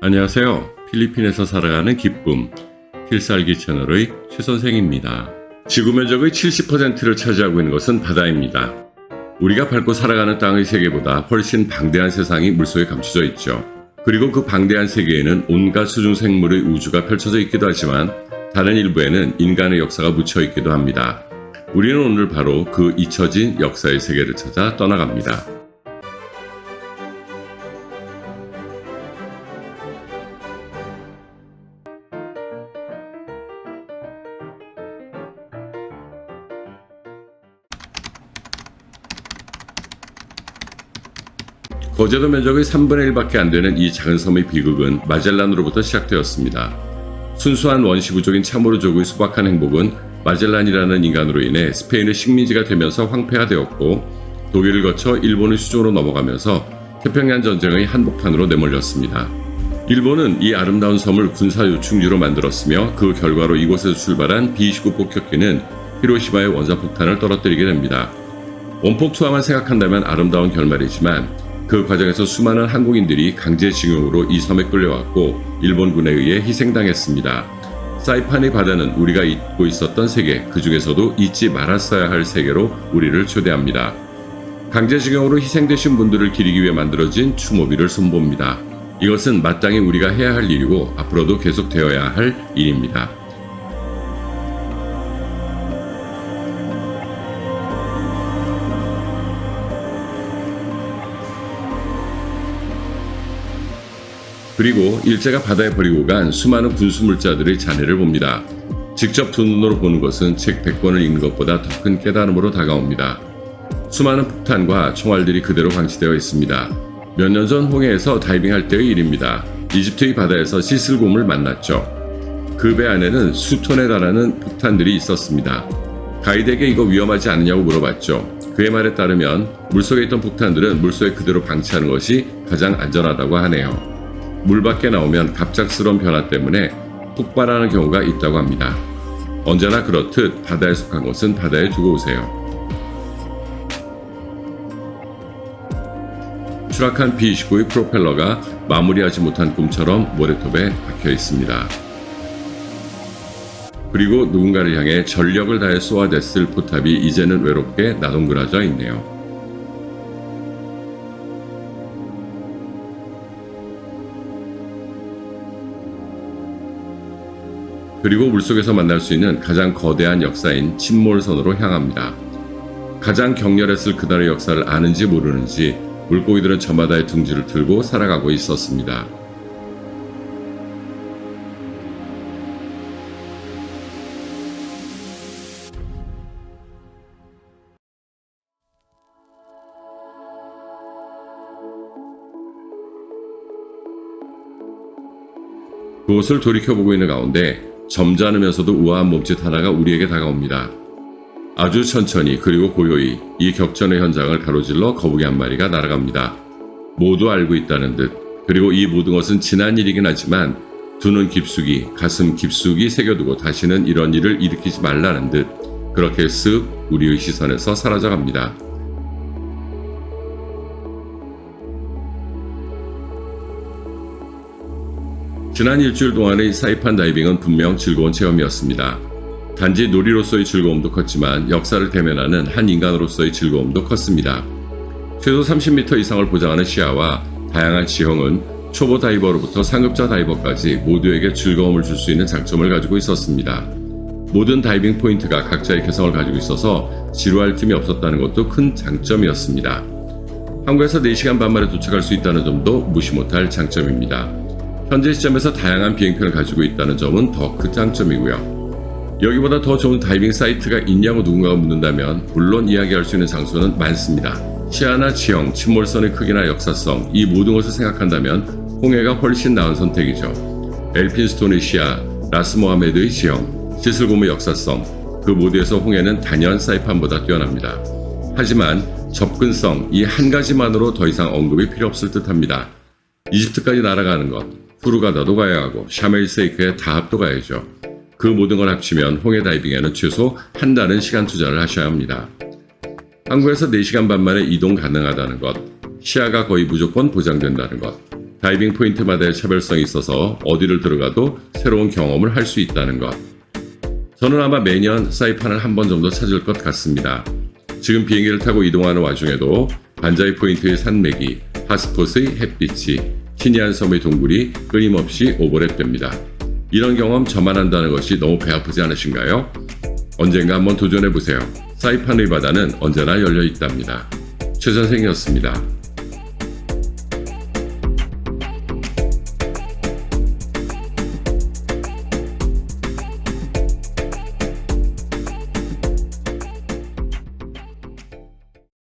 안녕하세요. 필리핀에서 살아가는 기쁨, 필살기 채널의 최 선생입니다. 지구 면적의 70%를 차지하고 있는 것은 바다입니다. 우리가 밟고 살아가는 땅의 세계보다 훨씬 방대한 세상이 물속에 감춰져 있죠. 그리고 그 방대한 세계에는 온갖 수중 생물의 우주가 펼쳐져 있기도 하지만 다른 일부에는 인간의 역사가 묻혀 있기도 합니다. 우리는 오늘 바로 그 잊혀진 역사의 세계를 찾아 떠나갑니다. 거제도 면적의 3분의 1밖에 안 되는 이 작은 섬의 비극은 마젤란으로부터 시작되었습니다. 순수한 원시부족인 차모르족의 수박한 행복은 마젤란이라는 인간으로 인해 스페인의 식민지가 되면서 황폐화되었고 독일을 거쳐 일본의 수종으로 넘어가면서 태평양 전쟁의 한복판으로 내몰렸습니다. 일본은 이 아름다운 섬을 군사 요충지로 만들었으며 그 결과로 이곳에서 출발한 B-29 폭격기는 히로시마의 원자폭탄을 떨어뜨리게 됩니다. 원폭 투하만 생각한다면 아름다운 결말이지만 그 과정에서 수많은 한국인들이 강제징용으로 이 섬에 끌려왔고 일본군에 의해 희생당했습니다. 사이판의 바다는 우리가 잊고 있었던 세계, 그 중에서도 잊지 말았어야 할 세계로 우리를 초대합니다. 강제징용으로 희생되신 분들을 기리기 위해 만들어진 추모비를 손봅니다. 이것은 마땅히 우리가 해야 할 일이고 앞으로도 계속되어야 할 일입니다. 그리고 일제가 바다에 버리고 간 수많은 군수물자들의 잔해를 봅니다. 직접 두 눈으로 보는 것은 책 100권을 읽는 것보다 더 큰 깨달음으로 다가옵니다. 수많은 폭탄과 총알들이 그대로 방치되어 있습니다. 몇 년 전 홍해에서 다이빙할 때의 일입니다. 이집트의 바다에서 시슬곰을 만났죠. 그 배 안에는 수톤에 달하는 폭탄들이 있었습니다. 가이드에게 이거 위험하지 않느냐고 물어봤죠. 그의 말에 따르면 물속에 있던 폭탄들은 물속에 그대로 방치하는 것이 가장 안전하다고 하네요. 물 밖에 나오면 갑작스러운 변화 때문에 폭발하는 경우가 있다고 합니다. 언제나 그렇듯 바다에 속한 것은 바다에 두고 오세요. 추락한 B-29의 프로펠러가 마무리하지 못한 꿈처럼 모래톱에 박혀 있습니다. 그리고 누군가를 향해 전력을 다해 쏘아댔을 포탑이 이제는 외롭게 나동그라져 있네요. 그리고 물속에서 만날 수 있는 가장 거대한 역사인 침몰선으로 향합니다. 가장 격렬했을 그날의 역사를 아는지 모르는지 물고기들은 저마다의 둥지를 틀고 살아가고 있었습니다. 그곳을 돌이켜보고 있는 가운데 점잖으면서도 우아한 몸짓 하나가 우리에게 다가옵니다. 아주 천천히 그리고 고요히 이 격전의 현장을 가로질러 거북이 한 마리가 날아갑니다. 모두 알고 있다는 듯, 그리고 이 모든 것은 지난 일이긴 하지만 두 눈 깊숙이, 가슴 깊숙이 새겨두고 다시는 이런 일을 일으키지 말라는 듯 그렇게 쓱 우리의 시선에서 사라져갑니다. 지난 일주일 동안의 사이판 다이빙은 분명 즐거운 체험이었습니다. 단지 놀이로서의 즐거움도 컸지만 역사를 대면하는 한 인간으로서의 즐거움도 컸습니다. 최소 30m 이상을 보장하는 시야와 다양한 지형은 초보 다이버로부터 상급자 다이버까지 모두에게 즐거움을 줄 수 있는 장점을 가지고 있었습니다. 모든 다이빙 포인트가 각자의 개성을 가지고 있어서 지루할 틈이 없었다는 것도 큰 장점이었습니다. 한국에서 4시간 반 만에 도착할 수 있다는 점도 무시 못할 장점입니다. 현재 시점에서 다양한 비행편을 가지고 있다는 점은 더 큰 장점이고요. 여기보다 더 좋은 다이빙 사이트가 있냐고 누군가가 묻는다면 물론 이야기할 수 있는 장소는 많습니다. 시야나 지형, 침몰선의 크기나 역사성, 이 모든 것을 생각한다면 홍해가 훨씬 나은 선택이죠. 엘핀스톤의 시야, 라스 모하메드의 지형, 시슬곰의 역사성, 그 모두에서 홍해는 단연 사이판보다 뛰어납니다. 하지만 접근성, 이 한 가지만으로 더 이상 언급이 필요 없을 듯합니다. 이집트까지 날아가는 것, 후르가다도 가야 하고 샤멜세이크의 다합도 가야죠. 그 모든 걸 합치면 홍해 다이빙에는 최소 한 달은 시간 투자를 하셔야 합니다. 한국에서 4시간 반 만에 이동 가능하다는 것, 시야가 거의 무조건 보장된다는 것, 다이빙 포인트마다의 차별성이 있어서 어디를 들어가도 새로운 경험을 할 수 있다는 것. 저는 아마 매년 사이판을 한 번 정도 찾을 것 같습니다. 지금 비행기를 타고 이동하는 와중에도 반자이 포인트의 산맥이, 핫스폿의 햇빛이, 희미한 섬의 동굴이 끊임없이 오버랩됩니다. 이런 경험 저만 한다는 것이 너무 배 아프지 않으신가요? 언젠가 한번 도전해보세요. 사이판의 바다는 언제나 열려 있답니다. 최 선생이었습니다.